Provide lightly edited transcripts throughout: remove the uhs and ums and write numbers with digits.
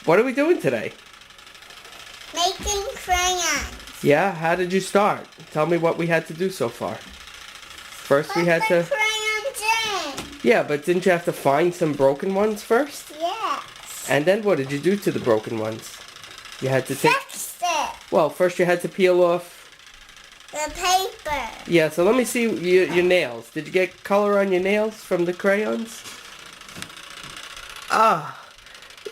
What are we doing today? Making crayons. Yeah, how did you start? Tell me what we had to do so far. First we had to... Put the crayons in. Yeah, but didn't you have to find some broken ones first? Yes. And then what did you do to the broken ones? You had to take... Fix it. Well, first you had to peel off... The paper. Yeah, so let me see your nails. Did you get color on your nails from the crayons? Ah,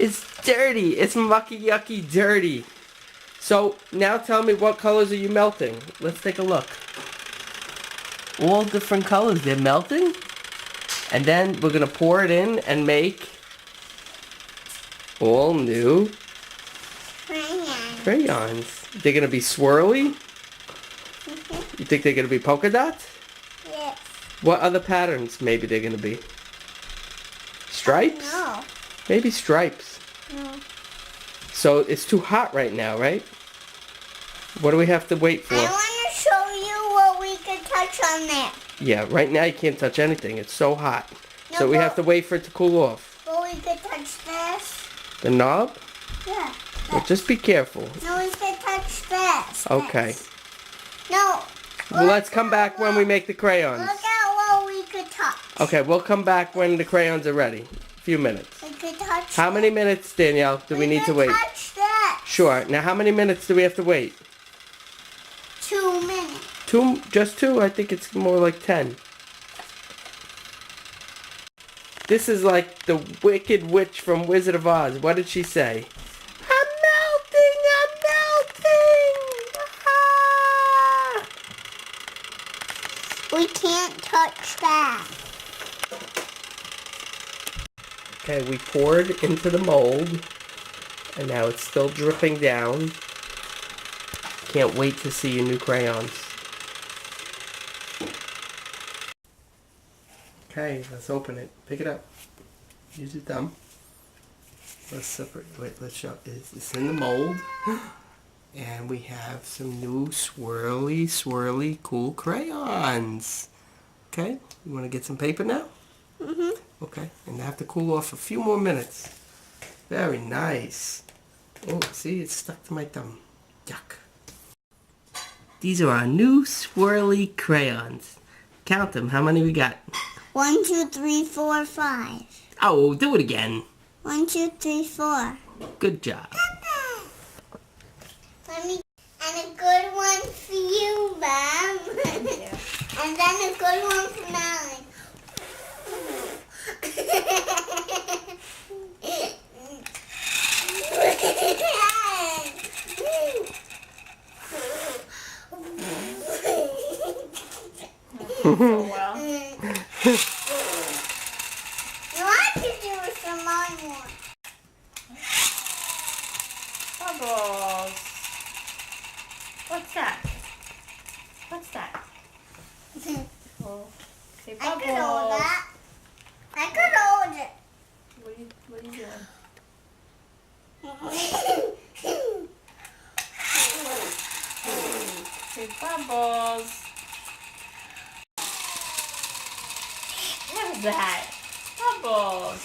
it's dirty. It's mucky yucky dirty. So now tell me, what colors are you melting? Let's take a look. All different colors. They're melting. And then we're going to pour it in and make all new crayons. They're going to be swirly? You think they're going to be polka dots? Yes. What other patterns maybe they're going to be? Stripes? No. Maybe stripes. No. So it's too hot right now, right? What do we have to wait for? I want to show you what we can touch on there. Yeah, right now you can't touch anything. It's so hot. No, So we have to wait for it to cool off. But we could touch this. The knob? Yeah. Well, just be careful. No, we could touch this. Okay. This. No. Well, let's come back when we make the crayons. Look at what we could touch. Okay, we'll come back when the crayons are ready. A few minutes. We could touch. How many minutes, Danielle, do we need to wait? Touch this. Sure. Now, how many minutes do we have to wait? 2 minutes. Two? Just two? I think it's more like 10. This is like the Wicked Witch from Wizard of Oz. What did she say? I'm melting! I'm melting! Ah! We can't touch that. Okay, we poured into the mold, and now it's still dripping down. Can't wait to see your new crayons. Okay, let's open it. Pick it up. Use your thumb. Let's separate. Wait, let's show. It's in the mold, and we have some new swirly, cool crayons. Okay, you want to get some paper now? Mhm. Okay, and they have to cool off a few more minutes. Very nice. Oh, see, it's stuck to my thumb. Yuck. These are our new swirly crayons. Count them. How many we got? 1, 2, 3, 4, 5. Oh, do it again. 1, 2, 3, 4. Good job. And a good one for you, Mom. And then a good one for Melanie. So well. You want to do some more. Bubbles. What's that? What's that? Oh, say I bubbles. could hold that. I could hold it. What are you doing? Say bubbles. What is that? Bubbles.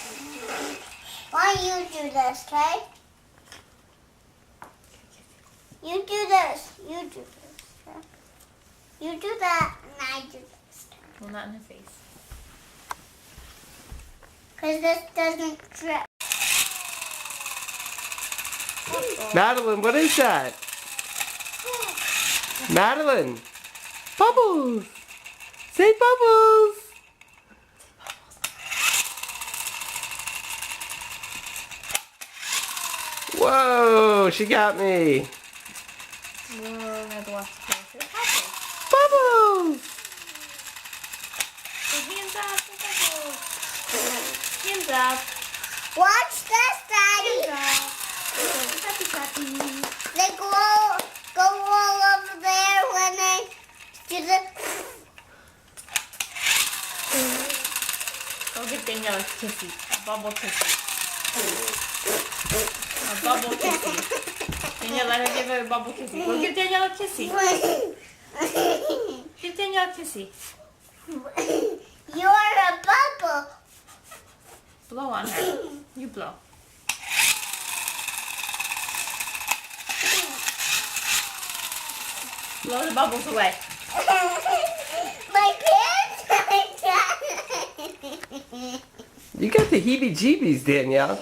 Why you do this, okay? You do this. You do this. Okay? You do that, and I do this. Well, not in the face. Because this doesn't drip. Madeline, what is that? Madeline. Bubbles. Say bubbles. Whoa, she got me. We're going to have to watch the face. Say bubbles. Bubbles. Say hands up. Say bubbles. Hands up. Watch this, Daddy. Hands up. Happy, happy. They go all over there when they do the... Go get Danielle a kissy. A bubble kissy. A bubble kissy. Danielle, let her give her a bubble kissy. Go give Danielle a kissy. Give Danielle a kissy. You're a bubble. Blow on her. You blow. Blow the bubbles away. My pants are done. You got the heebie-jeebies, Danielle.